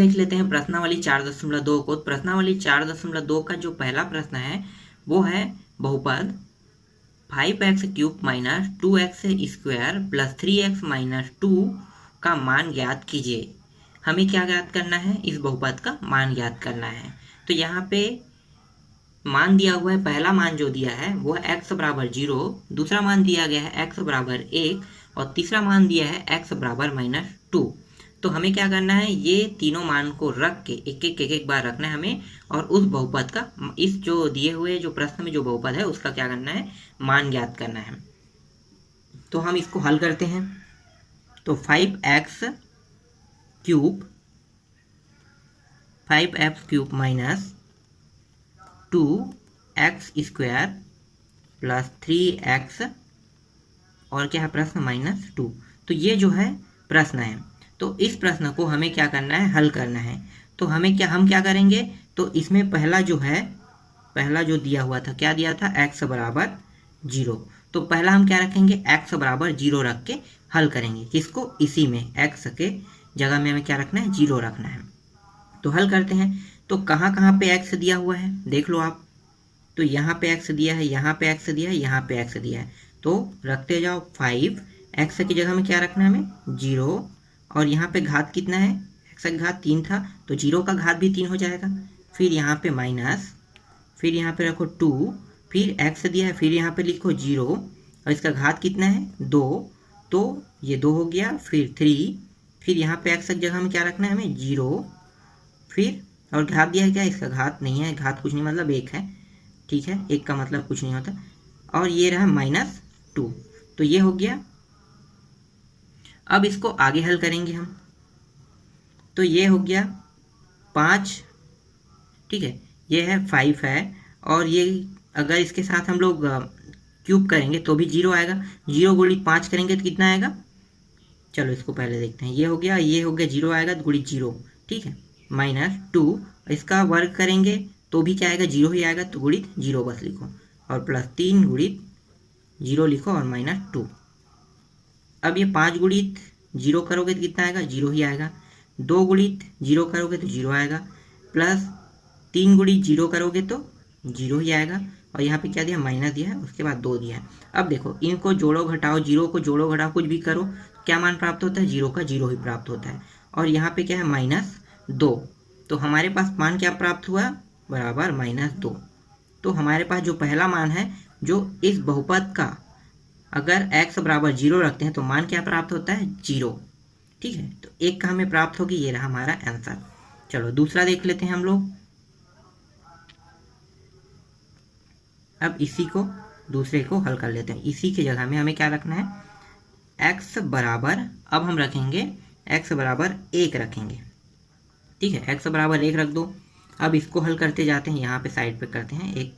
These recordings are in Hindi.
देख लेते हैं प्रश्नावली 4.2 को। प्रश्नावली 4.2 का जो पहला प्रश्न है वो है बहुपद 5x³ minus 2x square plus 3x minus 2 का मान ज्ञात कीजिए। हमें क्या ज्ञात करना है? इस बहुपद का मान ज्ञात करना है। तो यहाँ पे मान दिया हुआ है, पहला मान जो दिया है वो है x बराबर 0, दूसरा मान दिया गया है x बराबर 1 और तीसरा मान दिया है x बराबर -2। तो हमें क्या करना है? ये तीनों मान को रख के एक बार रखना है हमें, और उस बहुपद का, इस जो दिए हुए जो प्रश्न में जो बहुपद है उसका क्या करना है? मान ज्ञात करना है। तो हम इसको हल करते हैं। तो 5x³ minus 2x square plus 3x और क्या है प्रश्न -2। तो ये जो है प्रश्न है। तो इस प्रश्न को हमें क्या करना है? हल करना है। तो हम क्या करेंगे? तो इसमें पहला जो दिया हुआ था, क्या दिया था? x बराबर 0। तो पहला हम क्या रखेंगे? x बराबर 0 रख के हल करेंगे। किसको? इसी में x के जगह में हमें क्या रखना है? 0 रखना है। तो हल करते हैं। तो कहाँ कहाँ पे x दिया हुआ है देख लो आप। तो यहाँ पे x दिया है, यहाँ पे x दिया है, यहाँ पे x दिया है। तो रखते जाओ 5, x की जगह में क्या रखना है हमें? 0। और यहाँ पे घात कितना है? x का घात 3 था, तो 0 का घात भी 3 हो जाएगा। फिर यहाँ पे माइनस, फिर यहाँ पे रखो 2, फिर x दिया है, फिर यहाँ पे लिखो 0 और इसका घात कितना है? 2। तो ये 2 हो गया, फिर 3, फिर यहाँ पे x की जगह में क्या रखना है हमें? 0। फिर और घात दिया है क्या? इसका घात नहीं है, घात कुछ नहीं मतलब 1 है, ठीक है, 1 का मतलब कुछ नहीं होता। और ये रहा -2। तो ये हो गया। अब इसको आगे हल करेंगे हम। तो ये हो गया 5, ठीक है, ये है 5 है, और ये अगर इसके साथ हम लोग क्यूब करेंगे तो भी 0 आएगा। 0 गुणित 5 करेंगे तो कितना आएगा? चलो इसको पहले देखते हैं। ये हो गया 0 आएगा तो गुणित 0, ठीक है, -2। इसका वर्ग करेंगे तो भी क्या आएगा? 0 ही आएगा, तो गुणित 0 बस लिखो, और प्लस 3 गुणित 0 लिखो और -2। अब ये 5 गुणित 0 करोगे तो कितना आएगा? 0 ही आएगा। 2 गुणित 0 करोगे तो 0 आएगा, प्लस 3 गुणित 0 करोगे तो 0 ही आएगा। और यहाँ पे क्या दिया? माइनस दिया है, उसके बाद 2 दिया है। अब देखो इनको जोड़ो घटाओ, 0 को जोड़ो घटाओ, कुछ भी करो, क्या मान प्राप्त होता है? 0 का 0 ही प्राप्त होता है। और यहाँ पे क्या है? -2। तो हमारे पास मान क्या प्राप्त हुआ? बराबर -2। तो हमारे पास जो पहला मान है, जो इस बहुपद का अगर x बराबर 0 रखते हैं तो मान क्या प्राप्त होता है? 0, ठीक है। तो 1 का हमें प्राप्त होगी, ये रहा हमारा आंसर। चलो दूसरा देख लेते हैं हम लोग। अब दूसरे को हल कर लेते हैं। इसी की जगह में हमें क्या रखना है? x बराबर, अब हम रखेंगे x बराबर 1 रखेंगे, ठीक है, x बराबर 1 रख दो। अब इसको हल करते जाते हैं, यहाँ पे साइड पे करते हैं।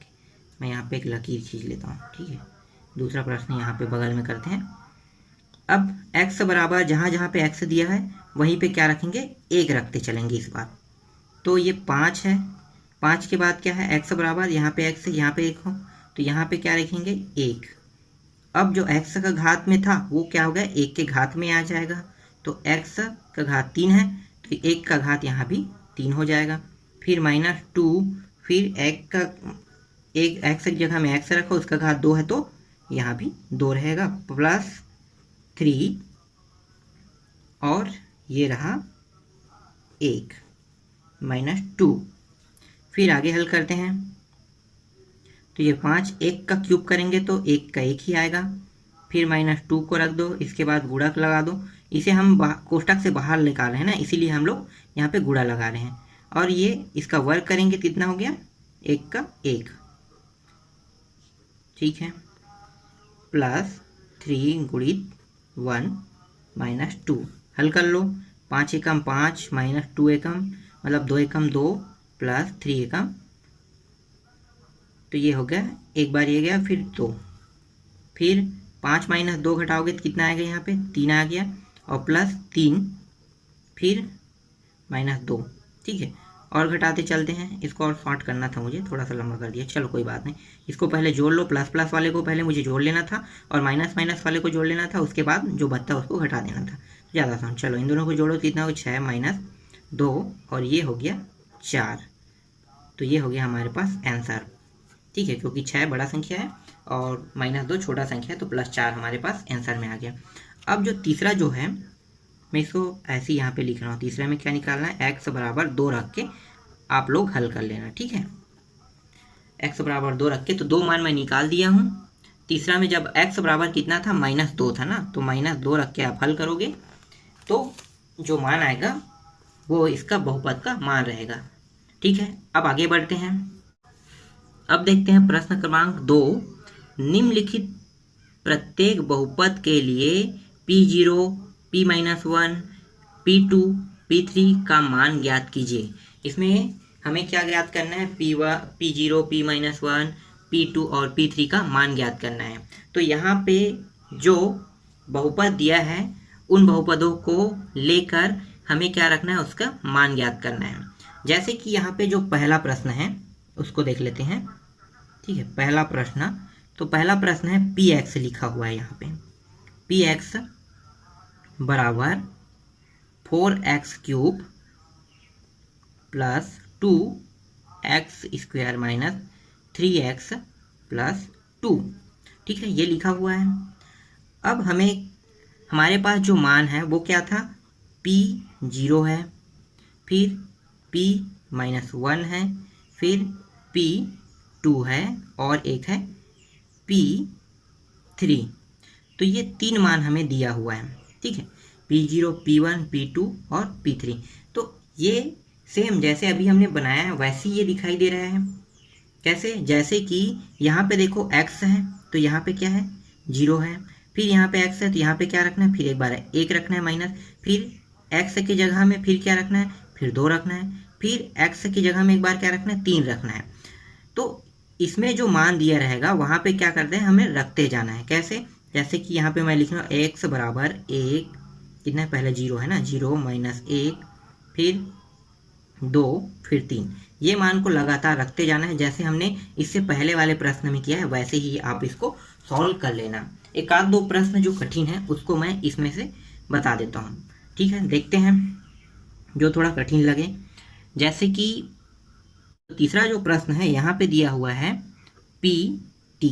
मैं यहाँ पे एक लकीर खींच लेता हूँ, ठीक है। दूसरा प्रश्न यहाँ पे बगल में करते हैं। अब x बराबर जहाँ जहाँ पे x दिया है वहीं पे क्या रखेंगे? 1 रखते चलेंगे इस बार। तो ये 5 है, 5 के बाद क्या है? x बराबर, यहाँ पे x है, यहाँ पे 1 हो, तो यहाँ पे क्या रखेंगे? 1। अब जो x का घात में था वो क्या हो गया? 1 के घात में आ जाएगा। तो x का घात 3 है, तो 1 का घात यहाँ भी 3 हो जाएगा। फिर -2, फिर x की जगह में x रखो, उसका घात 2 है तो यहाँ भी 2 रहेगा, प्लस 3 और ये रहा 1 -2। फिर आगे हल करते हैं। तो ये 5, 1 का क्यूब करेंगे तो 1 का 1 ही आएगा। फिर -2 को रख दो, इसके बाद गुणक लगा दो। इसे हम कोष्टक से बाहर निकाल रहे हैं ना, इसीलिए हम लोग यहाँ पे गुणा लगा रहे हैं। और ये इसका वर्ग करेंगे, कितना हो गया? 1 का 1, ठीक है, प्लस 3 गुणित 1 -2। हल कर लो। 5 एकम 5, -2 एकम मतलब 2 एकम 2, प्लस 3 एकम, तो ये हो गया, एक बार ये गया, फिर 2, फिर 5 - 2 घटाओगे तो कितना आएगा? यहाँ पे 3 आ गया, और प्लस 3, फिर -2, ठीक है। और घटाते चलते हैं। इसको और शॉर्ट करना था मुझे, थोड़ा सा लंबा कर दिया, चलो कोई बात नहीं। इसको पहले जोड़ लो, प्लस प्लस वाले को पहले मुझे जोड़ लेना था और माइनस माइनस वाले को जोड़ लेना था, उसके बाद जो बचता उसको घटा देना था, ज़्यादा आसान। चलो इन दोनों को जोड़ो, कितना हो? 6 - 2 और ये हो गया 4। तो ये हो गया हमारे पास आंसर। ठीक है, क्योंकि 6 बड़ा संख्या है और -2 छोटा संख्या है, तो +4 हमारे पास आंसर में आ गया। अब जो तीसरा जो है, मैं इसको ऐसे यहाँ पे लिख रहा हूँ। तीसरे में क्या निकालना है, x बराबर 2 रख के आप लोग हल कर लेना। ठीक है, x बराबर 2 रख के, तो 2 मान मैं निकाल दिया हूँ। तीसरा में जब x बराबर कितना था, -2 था ना, तो -2 रख के आप हल करोगे तो जो मान आएगा वो इसका बहुपद का मान रहेगा। ठीक है, अब आगे बढ़ते हैं। अब देखते हैं प्रश्न क्रमांक 2। निम्नलिखित प्रत्येक बहुपद के लिए P0, P-1, P2, P3 का मान ज्ञात कीजिए। इसमें हमें क्या ज्ञात करना है, P0, P-1, P2 और P3 का मान ज्ञात करना है। तो यहाँ पे जो बहुपद दिया है उन बहुपदों को लेकर हमें क्या रखना है, उसका मान ज्ञात करना है। जैसे कि यहाँ पे जो पहला प्रश्न है उसको देख लेते हैं। ठीक है, पहला प्रश्न, तो पहला प्रश्न है px लिखा हुआ है यहाँ पे। px बराबर 4x³ plus 2x² minus 3x plus 2। ठीक है, ये लिखा हुआ है। अब हमारे पास जो मान है वो क्या था, P0 है, फिर P-1 है, फिर P2 है और एक है P3। तो ये 3 मान हमें दिया हुआ है। ठीक है, P0, P1, P2 और P3। तो ये सेम जैसे अभी हमने बनाया है वैसे ही ये दिखाई दे रहा है। कैसे, जैसे कि यहाँ पे देखो x है तो यहाँ पे क्या है, 0 है, फिर यहाँ पे x है तो यहाँ पे क्या रखना है, फिर एक बार 1 रखना है माइनस, फिर x की जगह में फिर क्या रखना है, फिर 2 रखना है, फिर x की जगह में एक बार क्या रखना है, 3 रखना है। तो इसमें जो मान दिया रहेगा वहाँ पे क्या करते हैं, हमें रखते जाना है। कैसे, जैसे कि यहाँ पे मैं लिख रहा हूँ x बराबर 1, कितना है, पहले 0 है ना, 0 माइनस 1, फिर 2, फिर 3। ये मान को लगातार रखते जाना है, जैसे हमने इससे पहले वाले प्रश्न में किया है वैसे ही आप इसको सॉल्व कर लेना। एक आध दो प्रश्न जो कठिन है उसको मैं इसमें से बता देता हूँ। ठीक है, देखते हैं जो थोड़ा कठिन लगे। जैसे कि तीसरा जो प्रश्न है यहाँ पे दिया हुआ है PT,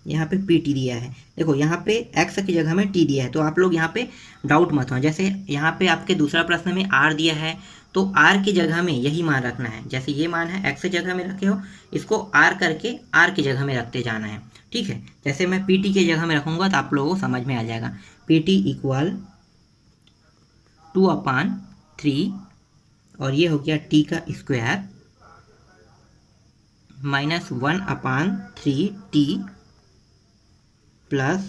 यहाँ पे PT दिया है। देखो यहाँ पे x की जगह में t दिया है, तो आप लोग यहाँ पे डाउट मत हो। जैसे यहाँ पे आपके दूसरा प्रश्न में r दिया है तो r की जगह में यही मान रखना है। जैसे ये मान है x की जगह में रखे हो, इसको r करके r की जगह में रखते जाना है। ठीक है, जैसे मैं PT की जगह में रखूँगा तो आप लोगों को समझ में आ जाएगा। PT इक्वल 2/3 और ये हो गया t का स्क्वायर माइनस 1/3t प्लस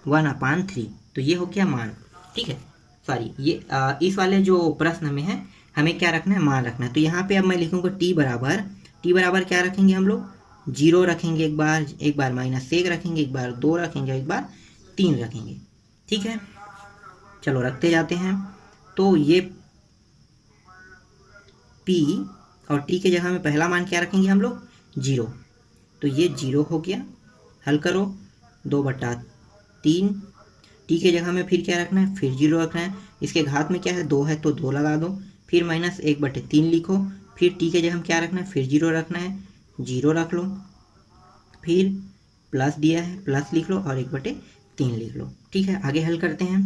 1/3। तो ये हो गया मान। ठीक है, सॉरी ये इस वाले जो प्रश्न में है हमें क्या रखना है, मान रखना है। तो यहाँ पे अब मैं लिखूँगा t बराबर क्या रखेंगे हम लोग, 0 रखेंगे, एक बार -1 रखेंगे, एक बार 2 रखेंगे, एक बार 3 रखेंगे। ठीक है, चलो रखते जाते हैं। तो ये p और t के जगह में पहला मान क्या रखेंगे हम लोग, 0। तो ये 0 हो गया, हल करो, 2/3। t के जगह में फिर क्या रखना है, फिर 0 रखना है। इसके घात में क्या है, 2 है तो 2 लगा दो, फिर -1/3 लिखो, फिर t के जगह में क्या रखना है, फिर 0 रखना है, 0 रख लो, फिर प्लस दिया है प्लस लिख लो और 1/3 लिख लो। ठीक है, आगे हल करते हैं।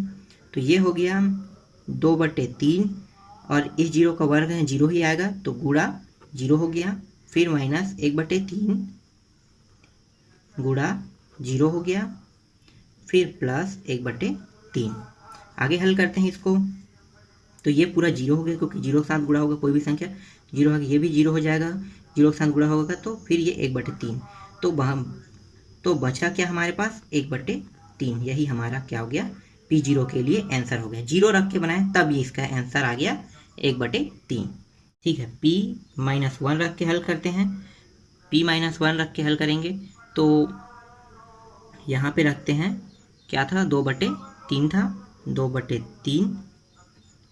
तो ये हो गया 2/3 और इस 0 का वर्ग है 0 ही आएगा तो गुणा 0 हो गया, फिर -1/3 गुणा 0 हो गया, फिर प्लस 1/3। आगे हल करते हैं इसको। तो ये पूरा 0 हो गया क्योंकि 0 के साथ गुणा होगा कोई भी संख्या 0 होगा, ये भी 0 हो जाएगा, 0 के साथ गुणा होगा तो फिर ये 1/3। तो बचा क्या हमारे पास, 1/3। यही हमारा क्या हो गया, P0 के लिए आंसर हो गया। 0 रख के बनाए तब ये इसका आंसर आ गया 1/3। ठीक है, P-1 रख के हल करते हैं। P-1 रख के हल करेंगे तो यहाँ पे रखते हैं, क्या था, 2/3 था, 2/3।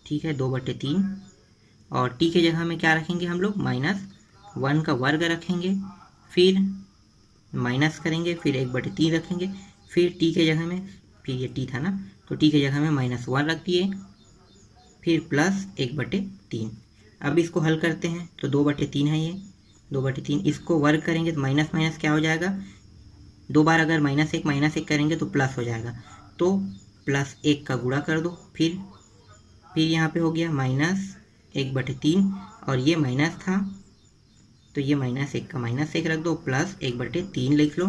ठीक है, 2/3 और t के जगह में क्या रखेंगे हम लोग, -1 का वर्ग रखेंगे, फिर माइनस करेंगे, फिर 1/3 रखेंगे, फिर t के जगह में, फिर ये t था ना तो t के जगह में -1 रख दिए, फिर प्लस 1/3। अब इसको हल करते हैं तो 2/3 है, ये 2/3। इसको वर्ग करेंगे तो माइनस माइनस क्या हो जाएगा, 2 बार अगर -1 करेंगे तो प्लस हो जाएगा, तो +1 का गुणा कर दो। फिर यहाँ पे हो गया -1/3 और ये माइनस था तो ये -1 का -1 रख दो, +1/3 लिख लो।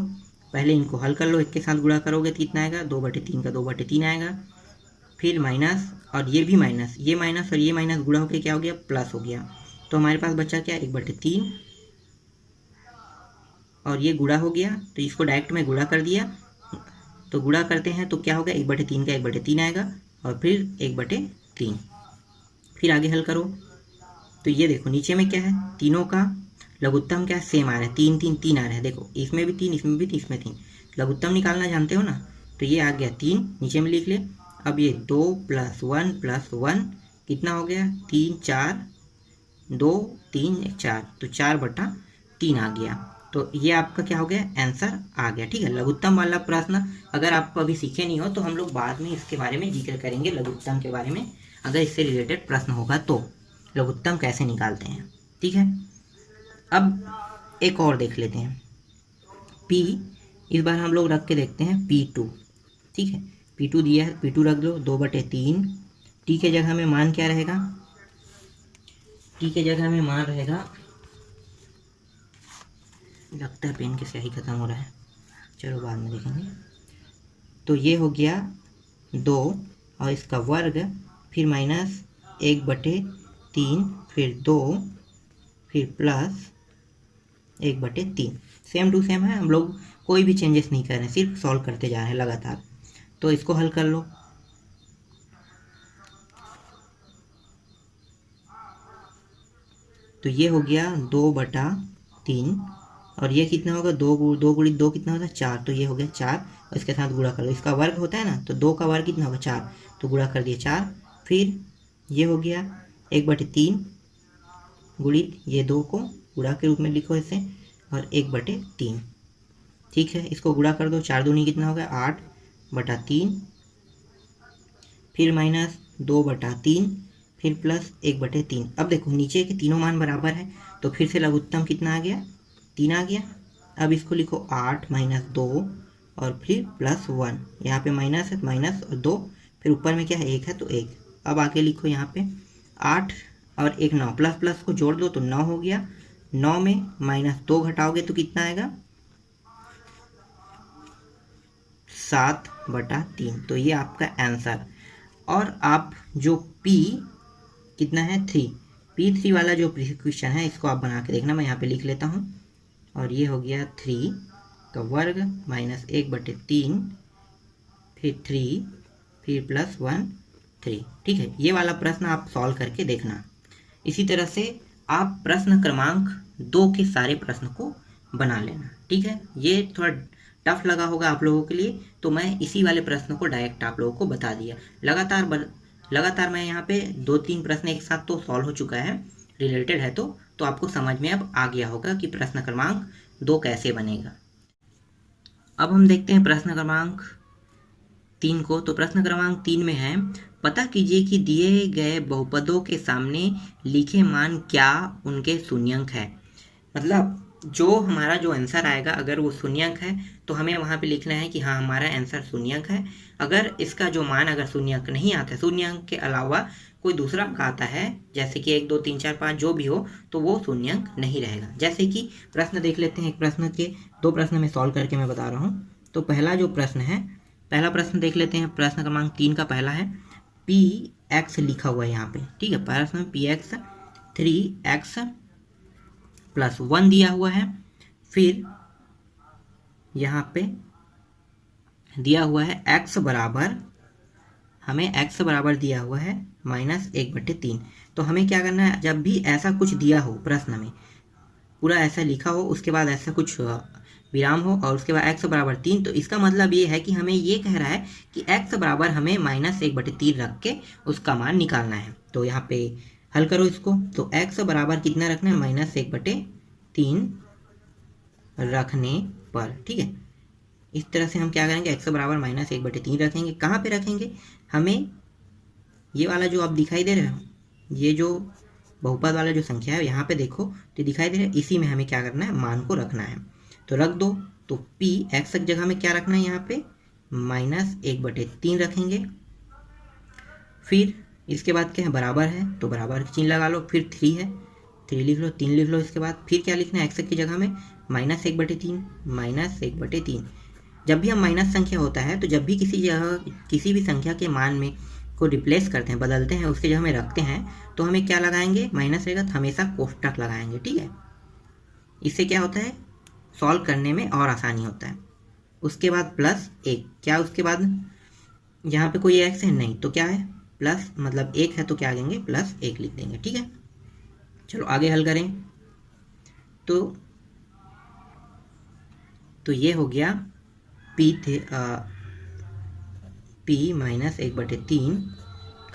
पहले इनको हल कर लो, एक के साथ गुणा करोगे तो कितना आएगा, 2/3 का 2/3 आएगा। फिर माइनस और ये भी माइनस, ये माइनस और ये माइनस गुणा होकर क्या हो गया, प्लस हो गया। तो हमारे पास बचा क्या, 1/3 और ये गुणा हो गया, तो इसको डायरेक्ट में गुणा कर दिया। तो गुणा करते हैं तो क्या होगा, 1/3 का 1/3 आएगा और फिर 1/3। फिर आगे हल करो तो ये देखो नीचे में क्या है, तीनों का लघुत्तम क्या है, सेम आ रहा है, 3 3 3 आ रहा है। देखो इसमें भी 3, इसमें भी 3, इसमें 3। लघुत्तम निकालना जानते हो ना, तो ये आ गया 3, नीचे में लिख ले। अब ये 2 + 1 + 1 कितना हो गया, 3 4 2 3 4, तो 4/3 आ गया। तो ये आपका क्या हो गया, आंसर आ गया। ठीक है, लघुत्तम वाला प्रश्न अगर आप अभी सीखे नहीं हो तो हम लोग बाद में इसके बारे में जिक्र करेंगे, लघुत्तम के बारे में, अगर इससे रिलेटेड प्रश्न होगा तो लघुत्तम कैसे निकालते हैं। ठीक है, अब एक और देख लेते हैं, P इस बार हम लोग रख के देखते हैं P2। ठीक है, P2 दिया है, P2 रख दो 2/3। T के जगह में मान क्या रहेगा, T के जगह में मान रहेगा, लगता है पेन की स्याही खत्म हो रहा है, चलो बाद में देखेंगे। तो ये हो गया 2 और इसका वर्ग, फिर -1/3, फिर 2, फिर प्लस 1/3। सेम टू सेम है, हम लोग कोई भी चेंजेस नहीं कर रहे हैं, सिर्फ सॉल्व करते जा रहे हैं लगातार। तो इसको हल कर लो, तो ये हो गया 2/3 और ये कितना होगा, 2 गुणित 2 कितना होता है, 4, तो ये हो गया 4 और इसके साथ गुणा कर लो, इसका वर्ग होता है ना, तो 2 का वर्ग कितना होगा, 4, तो गुणा कर दिए 4। फिर ये हो गया 1/3 गुणित ये 2 को गुणा के रूप में लिखो इसे, और 1/3। ठीक है, इसको गुणा कर दो, 4 दूनी कितना होगा, 8/3, फिर -2/3, फिर प्लस 1/3। अब देखो नीचे के तीनों मान बराबर है, तो फिर से लघुत्तम कितना आ गया, 3 आ गया। अब इसको लिखो 8 - 2 और फिर +1, यहाँ पे माइनस है, माइनस और 2, फिर ऊपर में क्या है, 1 है तो 1। अब आगे लिखो यहाँ पे 8 और 1 9, प्लस प्लस को जोड़ दो तो 9 हो गया। 9 में -2 घटाओगे तो कितना आएगा, 7/3। तो ये आपका आंसर। और आप जो P कितना है, 3, P3 वाला जो क्वेश्चन है इसको आप बना के देखना, मैं यहाँ पे लिख लेता हूँ। और ये हो गया 3 का वर्ग -1/3, फिर 3, फिर +1 3। ठीक है, ये वाला प्रश्न आप सॉल्व करके देखना। इसी तरह से आप प्रश्न क्रमांक 2 के सारे प्रश्न को बना लेना। ठीक है, ये थोड़ा टफ लगा होगा आप लोगों के लिए, तो मैं इसी वाले प्रश्न को डायरेक्ट आप लोगों को बता दिया। लगातार मैं यहाँ पे 2-3 प्रश्न एक साथ तो सॉल्व हो चुका है, रिलेटेड है, तो आपको समझ में अब आ गया होगा कि प्रश्न क्रमांक 2 कैसे बनेगा। अब हम देखते हैं प्रश्न क्रमांक 3 को। तो प्रश्न क्रमांक 3 में है, पता कीजिए कि दिए गए बहुपदों के सामने लिखे मान क्या उनके शून्यंक है। मतलब जो हमारा जो आंसर आएगा अगर वो शून्यंक है तो हमें वहाँ पे लिखना है कि हाँ हमारा आंसर शून्यंक है। अगर इसका जो मान अगर शून्यंक नहीं आता है, शून्यंक के अलावा कोई दूसरा अंक आता है, जैसे कि 1 2 3 4 5 जो भी हो, तो वो शून्यंक नहीं रहेगा। जैसे कि प्रश्न देख लेते हैं, एक प्रश्न के 2 प्रश्न में सॉल्व करके मैं बता रहा हूँ। तो पहला जो प्रश्न है, पहला प्रश्न देख लेते हैं, प्रश्न क्रमांक 3 का पहला है, Px लिखा हुआ है यहाँ पे। ठीक है, प्रश्न में Px 3x + 1 दिया हुआ है। फिर यहाँ पे दिया हुआ है x बराबर, हमें x बराबर दिया हुआ है -1/3। तो हमें क्या करना है, जब भी ऐसा कुछ दिया हो प्रश्न में, पूरा ऐसा लिखा हो, उसके बाद ऐसा कुछ विराम हो और उसके बाद x बराबर 3, तो इसका मतलब ये है कि हमें ये कह रहा है कि x बराबर हमें -1/3 रख के उसका मान निकालना है। तो यहाँ पे हल करो इसको, तो x बराबर कितना रखना है, -1/3 रखने पर। ठीक है, इस तरह से हम क्या करेंगे, x बराबर -1/3 रखेंगे। कहाँ पे रखेंगे, हमें ये वाला जो आप दिखाई दे रहे हो, ये जो बहुपद वाला जो संख्या है यहाँ पे देखो तो दिखाई दे रहा है, इसी में हमें क्या करना है, मान को रखना है। तो रख दो। तो p x की जगह में क्या रखना है, यहाँ पे -1/3 रखेंगे। फिर इसके बाद क्या है, बराबर है तो बराबर का चिन्ह लगा लो। फिर 3 है, 3 लिख लो, 3 लिख लो। इसके बाद फिर क्या लिखना है, x की जगह में -1/3, -1/3। जब भी हम माइनस संख्या होता है तो जब भी किसी जगह किसी भी संख्या के मान में को रिप्लेस करते हैं, बदलते हैं, उसके जगह में रखते हैं, तो हमें क्या लगाएंगे, माइनस रहेगा तो हमेशा कोष्टक लगाएंगे। ठीक है, इससे क्या होता है, सॉल्व करने में और आसानी होता है। उसके बाद +1, क्या उसके बाद यहाँ पे कोई x है नहीं, तो क्या है प्लस, मतलब 1 है तो क्या आएंगे, +1 लिख देंगे। ठीक है, चलो आगे हल करें। तो ये हो गया p -1/3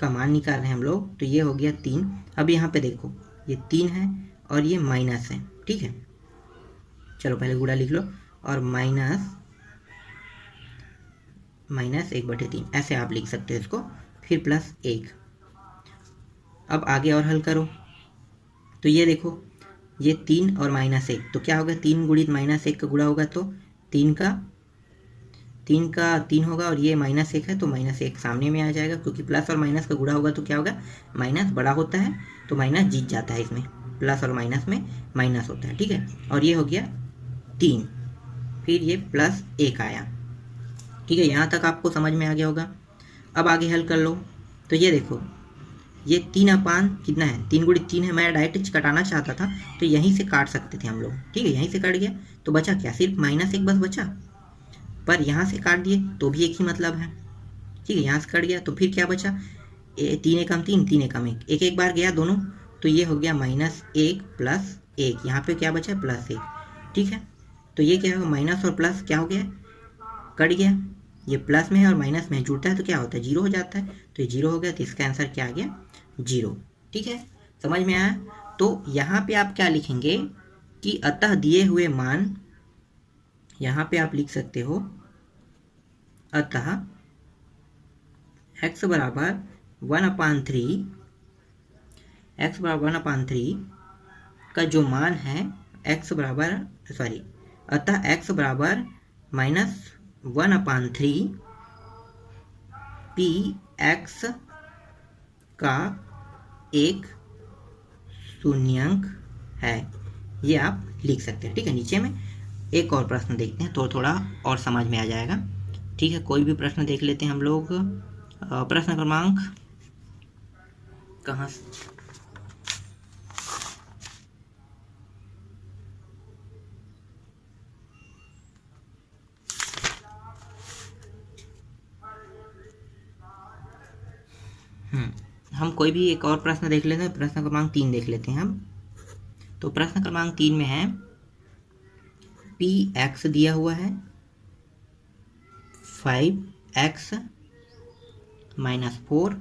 का मान निकाल रहे हैं हम लोग, तो ये हो गया 3। अब यहाँ पे देखो ये 3 है और ये माइनस है। ठीक है, चलो पहले गुणा लिख लो, और -1/3 ऐसे आप लिख सकते हो इसको, फिर +1। अब आगे और हल करो। तो ये देखो ये 3 और -1, तो क्या होगा, 3 गुणित -1 का गुणा होगा तो 3 का 3 होगा, और ये -1 है तो -1 सामने में आ जाएगा, क्योंकि प्लस और माइनस का गुणा होगा तो क्या होगा, माइनस बड़ा होता है तो माइनस जीत जाता है। इसमें प्लस और माइनस में माइनस होता है। ठीक है, और ये हो गया 3, फिर ये +1 आया। ठीक है, यहाँ तक आपको समझ में आ गया होगा। अब आगे हल कर लो। तो ये देखो ये 3 कितना है, 3 गुणित 3 है। मैं डायरेक्ट कटाना चाहता था तो यहीं से काट सकते थे हम लोग। ठीक है, यहीं से कट गया तो बचा क्या, सिर्फ -1 बस बचा, पर यहाँ से काट दिए तो भी एक ही मतलब है। ठीक है, यहाँ से कट गया तो फिर क्या बचा, 3 एकम 3, 3 एकम 1, एक एक बार गया दोनों, तो ये हो गया -1 + 1, यहाँ पे क्या बचा, +1। ठीक है, तो ये क्या होगा, माइनस और प्लस क्या हो गया, कट गया। ये प्लस में है और माइनस में जुड़ता है तो क्या होता है, 0 हो जाता है। तो ये 0 हो गया, तो इसका आंसर क्या आ गया, 0। ठीक है, समझ में आया। तो यहाँ पे आप क्या लिखेंगे कि अतः दिए हुए मान, यहाँ पे आप लिख सकते हो अतः x बराबर 1/3, x बराबर 1/3 का जो मान है, x बराबर अतः x बराबर -1/3 px का एक शून्यंक है, ये आप लिख सकते हैं। ठीक है, नीचे में एक और प्रश्न देखते हैं तो थोड़ा और समझ में आ जाएगा। ठीक है, कोई भी प्रश्न देख लेते हैं हम लोग। प्रश्न क्रमांक कहाँ से, हम कोई भी एक और प्रश्न देख लेते हैं। प्रश्न क्रमांक 3 देख लेते हैं हम। तो प्रश्न क्रमांक 3 में है px दिया हुआ है 5x - 4,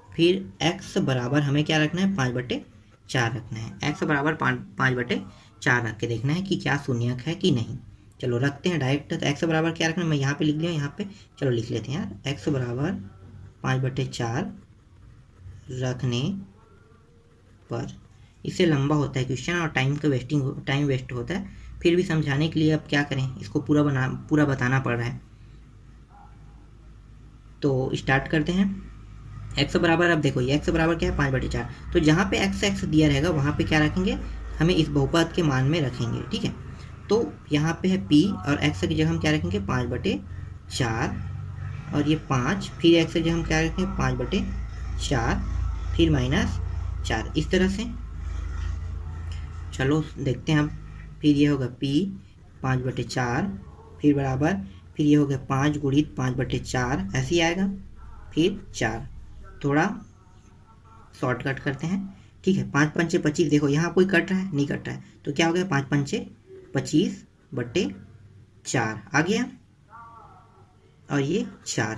फिर x बराबर हमें क्या रखना है, 5/4 रखना है। x बराबर 5/4 रख के देखना है कि क्या शून्यक है कि नहीं। चलो रखते हैं डायरेक्ट। तो x बराबर क्या रखना है, मैं यहाँ पे लिख दिया, यहाँ पे चलो लिख लेते हैं यार। x बराबर 5/4 रखने पर, इससे लंबा होता है क्वेश्चन और टाइम वेस्ट होता है। फिर भी समझाने के लिए अब क्या करें, इसको पूरा बताना पड़ रहा है। तो स्टार्ट करते हैं। x बराबर, अब देखो ये x बराबर क्या है, 5/4। तो जहाँ पे x दिया रहेगा वहाँ पे क्या रखेंगे, हमें इस बहुपद के मान में रखेंगे। ठीक है, तो यहाँ पे है p और x की जगह हम क्या रखेंगे, 5/4, और ये 5, फिर x की जगह हम क्या रखेंगे, 5/4, फिर -4, इस तरह से। चलो देखते हैं अब। फिर ये होगा p 5/4, फिर बराबर, फिर ये होगा 5 गुणित 5/4, ऐसे ही आएगा, फिर 4। थोड़ा शॉर्टकट करते हैं। ठीक है, 5 पंचे 25, देखो यहाँ कोई कट रहा है, नहीं कट रहा है, तो क्या हो गया, 5 पंचे 25/4 आ गया, और ये 4।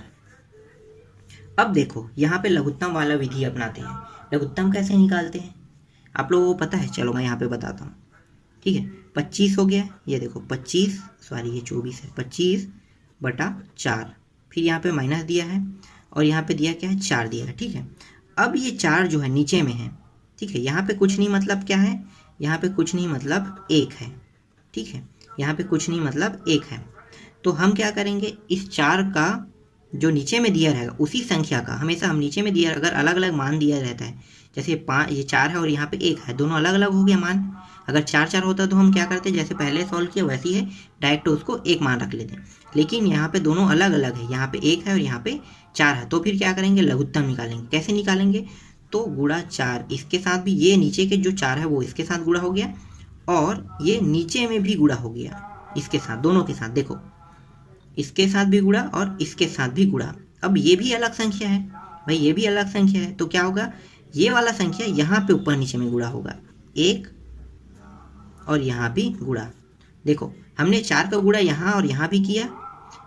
अब देखो यहाँ पे लघुत्तम वाला विधि अपनाते हैं। लघुत्तम कैसे निकालते हैं आप लोगों को पता है, चलो मैं यहाँ पे बताता हूँ। ठीक है, 25 हो गया, ये देखो 25, ये 24 है, 25/4, फिर यहाँ पे माइनस दिया है, और यहाँ पे दिया क्या है 4 दिया है, ठीक है। अब ये 4 जो है नीचे में है, ठीक है, यहाँ पे कुछ नहीं मतलब क्या है, यहाँ पे कुछ नहीं मतलब 1 है, ठीक है, यहाँ पे कुछ नहीं मतलब 1 है। तो हम क्या करेंगे, इस 4 का जो नीचे में दिया रहेगा उसी संख्या का, हमेशा हम नीचे में दिया अगर अलग अलग मान दिया रहता है, जैसे 5 ये 4 है और यहाँ पे 1 है, दोनों अलग अलग हो गया मान। अगर 4 होता तो हम क्या करते, जैसे पहले सॉल्व किया वैसे ही है, डायरेक्ट उसको 1 मान रख लेते। लेकिन यहाँ पे दोनों अलग अलग है, यहाँ पे 1 है और यहाँ पे 4 है, तो फिर क्या करेंगे, लघुत्तम निकालेंगे। कैसे निकालेंगे, तो गुणा 4 इसके साथ भी, ये नीचे के जो 4 है वो इसके साथ गुणा हो गया और ये नीचे में भी गुणा हो गया इसके साथ, दोनों के साथ, देखो इसके साथ भी गुणा और इसके साथ भी गुणा। अब ये भी अलग संख्या है भाई, ये भी अलग संख्या है, तो क्या होगा, ये वाला संख्या यहाँ पे ऊपर नीचे में गुणा होगा, 1 और यहाँ भी गुणा। देखो हमने 4 का गुणा यहाँ और यहाँ भी किया,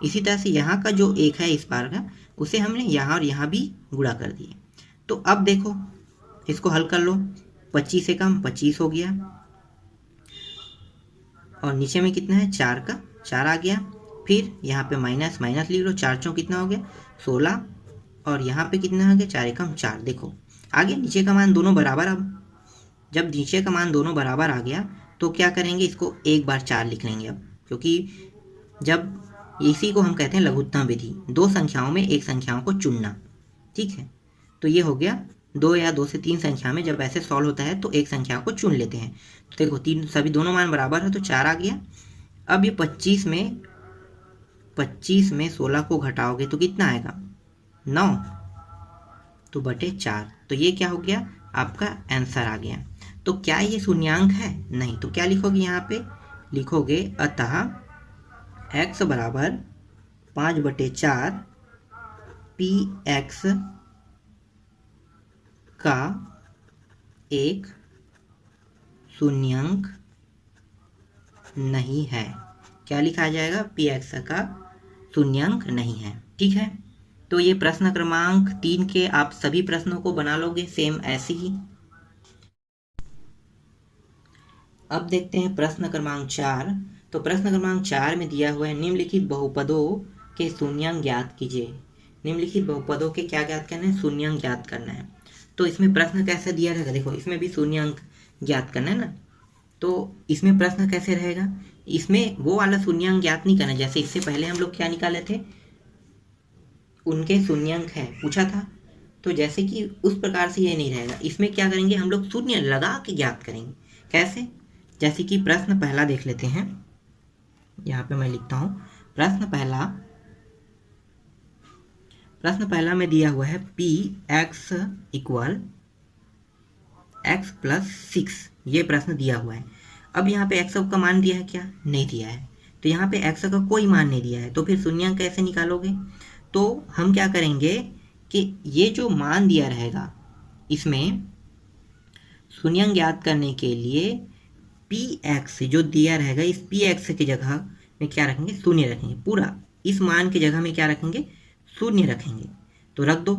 इसी तरह से यहाँ का जो 1 है इस बार का, उसे हमने यहाँ और यहाँ भी गुणा कर दिए। तो अब देखो इसको हल कर लो, 25 से कम 25 हो गया और नीचे में कितना है, 4 का 4 आ गया। फिर यहाँ पे माइनस माइनस लिख लो, 4 चौक कितना हो गया 16 और यहाँ पे कितना आ गया 4 एकम 4। देखो आगे नीचे का मान दोनों बराबर, अब जब नीचे का मान दोनों बराबर आ गया तो क्या करेंगे, इसको एक बार 4 लिख लेंगे अब, क्योंकि जब इसी को हम कहते हैं लघुत्तम विधि, दो संख्याओं में एक संख्याओं को चुनना, ठीक है। तो ये हो गया 2 या 2 से 3 संख्या में जब ऐसे सॉल्व होता है तो एक संख्या को चुन लेते हैं। तो देखो तीन सभी दोनों मान बराबर है तो 4 आ गया। अब ये 25 में 16 को घटाओगे तो कितना आएगा 9, तो बटे 4, तो ये क्या हो गया, आपका आंसर आ गया। तो क्या ये शून्यांक है, नहीं, तो क्या लिखोगे यहाँ पे, लिखोगे अतः x बराबर 5/4 px का एक शून्यांक नहीं है। क्या लिखा जाएगा, px का शून्यांक नहीं है, ठीक है। तो ये प्रश्न क्रमांक 3 के आप सभी प्रश्नों को बना लोगे सेम ऐसे ही। अब देखते हैं प्रश्न क्रमांक 4। तो प्रश्न क्रमांक 4 में दिया हुआ है निम्नलिखित बहुपदों के शून्यांक ज्ञात कीजिए। निम्नलिखित बहुपदों के क्या ज्ञात करना है, शून्यांक ज्ञात करना है। तो इसमें प्रश्न कैसे दिया रहेगा, देखो इसमें भी शून्यांक ज्ञात करना है ना, तो इसमें प्रश्न कैसे रहेगा, इसमें वो वाला शून्यांक ज्ञात नहीं करना जैसे इससे पहले हम लोग क्या निकाले थे, उनके शून्यांक है पूछा था, तो जैसे कि उस प्रकार से ये नहीं रहेगा। इसमें क्या करेंगे, हम लोग शून्य लगा के ज्ञात करेंगे। कैसे, जैसे कि प्रश्न पहला देख लेते हैं, यहाँ पे मैं लिखता हूँ प्रश्न पहला में दिया हुआ है px इक्वल x प्लस 6, ये प्रश्न दिया हुआ है। अब यहाँ पे x का मान दिया है क्या, नहीं दिया है, तो यहाँ पे x का कोई मान नहीं दिया है, तो फिर शून्यांक कैसे निकालोगे। तो हम क्या करेंगे कि ये जो मान दिया रहेगा इसमें शून्यांक ज्ञात करने के लिए px जो दिया रहेगा, इस px की जगह में क्या रखेंगे, शून्य रखेंगे। पूरा इस मान की जगह में क्या रखेंगे, शून्य रखेंगे, तो रख दो।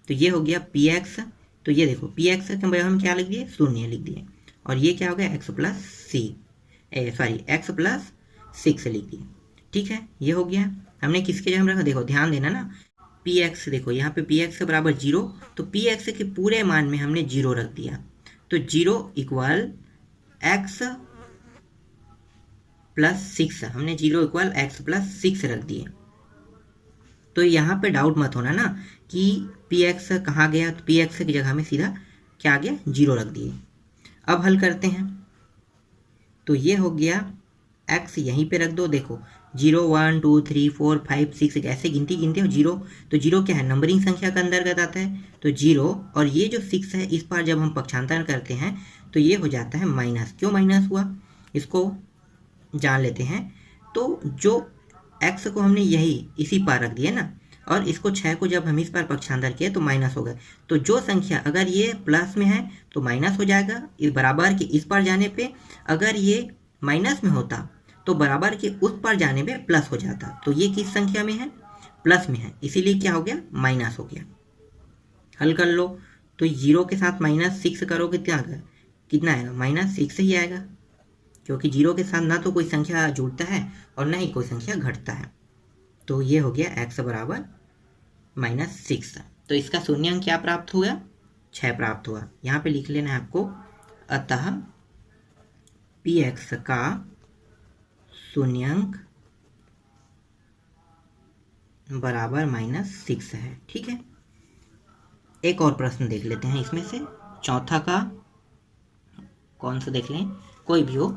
तो ये हो गया px, तो ये देखो px के बजाय हम क्या लिख दिए, शून्य लिख दिए, और ये क्या हो गया x प्लस 6 लिख दिए, ठीक है। ये हो गया, हमने किसके जगह रखा, देखो ध्यान देना ना, px देखो यहाँ पे px के बराबर 0, तो px के पूरे मान में हमने 0 रख दिया, तो 0 इक्वल x प्लस 6, हमने 0 इक्वल x प्लस 6 रख दिए। तो यहाँ पे डाउट मत होना ना कि px कहाँ गया, तो px की जगह में सीधा क्या आ गया, 0 रख दिए। अब हल करते हैं, तो ये हो गया x यहीं पे रख दो, देखो 0 1 2 3 4 5 6 ऐसे गिनती हो 0, तो 0 क्या है, नंबरिंग संख्या का अंतर्गत आता है, तो 0 और ये जो 6 है इस पर जब हम पक्षांतर करते हैं तो ये हो जाता है माइनस। क्यों माइनस हुआ, इसको जान लेते हैं। तो जो x को हमने इसी पार रख दिया ना, और इसको 6 को जब हम इस पार पक्षांतर किए तो माइनस हो गए, तो जो संख्या अगर ये प्लस में है तो माइनस हो जाएगा, इस बराबर के इस पार जाने पे, अगर ये माइनस में होता तो बराबर के उस पार जाने पे प्लस हो जाता। तो ये किस संख्या में है, प्लस में है, इसीलिए क्या हो गया, माइनस हो गया। हल कर लो, तो 0 के साथ -6 करोगे कितना आएगा, -6 ही आएगा, क्योंकि 0 के साथ ना तो कोई संख्या जुड़ता है और ना ही कोई संख्या घटता है। तो ये हो गया x बराबर -6। तो इसका शून्यांक क्या प्राप्त हुआ? 6 प्राप्त हुआ। यहाँ पे लिख लेना है आपको, अतः px का शून्यांक बराबर -6 है। ठीक है, एक और प्रश्न देख लेते हैं इसमें से। चौथा का कौन सा देख लें, कोई भी हो,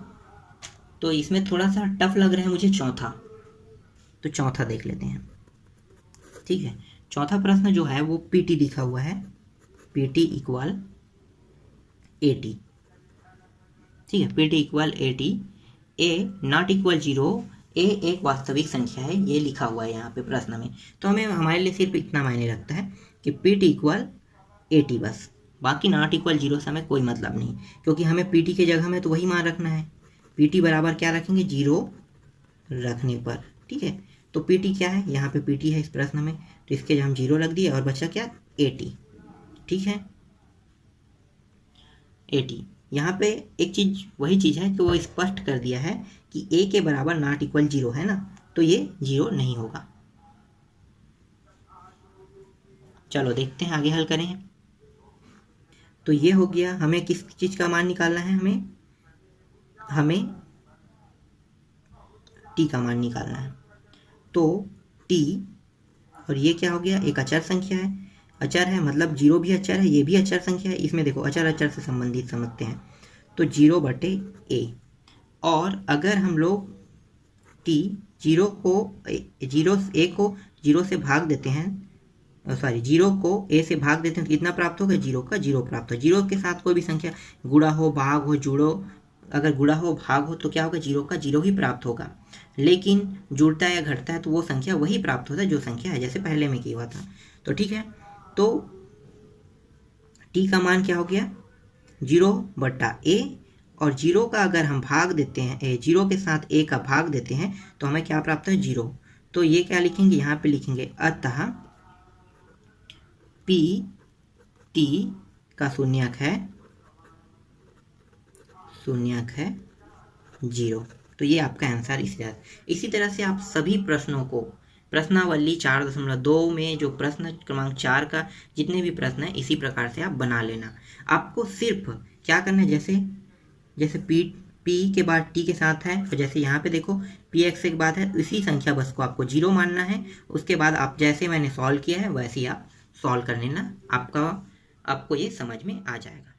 तो इसमें थोड़ा सा टफ लग रहा है मुझे चौथा, तो चौथा देख लेते हैं। ठीक है, चौथा प्रश्न जो है वो PT लिखा हुआ है, PT इक्वल 80। ठीक है, PT equal 80, A not equal 0, A एक वास्तविक संख्या है, ये लिखा हुआ है यहाँ पे प्रश्न में। तो हमें हमारे लिए सिर्फ इतना मायने रखता है कि PT इक्वल 80 बस, बाकी नॉट इक्वल 0 से हमें कोई मतलब नहीं, क्योंकि हमें PT के जगह में तो वही मान रखना है। PT बराबर क्या रखेंगे? 0 रखने पर। ठीक है, तो PT क्या है? यहाँ पे PT है इस प्रश्न में, तो इसके हम 0 रख दिए और बचा क्या? 80। ठीक है, 80। यहाँ पे एक चीज, वही चीज है कि वो स्पष्ट कर दिया है कि A के बराबर नॉट इक्वल 0 है ना, तो ये 0 नहीं होगा। चलो देखते हैं, आगे हल करें। तो ये हो गया, हमें किस चीज का मान निकालना है? हमें t का मान निकालना है। तो t, और ये क्या हो गया? एक अचर संख्या है। अचर है मतलब 0 भी अचर है, ये भी अचर संख्या है। इसमें देखो अचर अचर से संबंधित समझते हैं, तो 0/a। और अगर हम लोग t 0 को 0 से भाग देते हैं, सॉरी 0 को a से भाग देते हैं, तो कितना प्राप्त होगा? 0 का 0 प्राप्त हो। 0 के साथ कोई भी संख्या गुणा हो, भाग हो, जुड़ो, अगर गुणा हो, भाग हो, तो क्या होगा? 0 का 0 ही प्राप्त होगा। लेकिन जुड़ता है या घटता है तो वो संख्या वही प्राप्त होता है जो संख्या है, जैसे पहले में किया हुआ था। तो ठीक है, तो t का मान क्या हो गया? 0/a, और 0 का अगर हम भाग देते हैं, 0 के साथ a का भाग देते हैं, तो हमें क्या प्राप्त है? 0। तो ये क्या लिखेंगे? यहाँ पे लिखेंगे अतः PT का शून्यक है 0। तो ये आपका आंसर इसी तरह से आप सभी प्रश्नों को, प्रश्नावली 4.2 में जो प्रश्न क्रमांक 4 का जितने भी प्रश्न है, इसी प्रकार से आप बना लेना। आपको सिर्फ क्या करना है, जैसे P के बाद T के साथ है, और जैसे यहाँ पे देखो PX के बाद है, इसी संख्या बस को आपको 0 मानना है। उसके बाद आप जैसे मैंने सॉल्व किया है वैसे ही आप सॉल्व कर लेना, आपको ये समझ में आ जाएगा।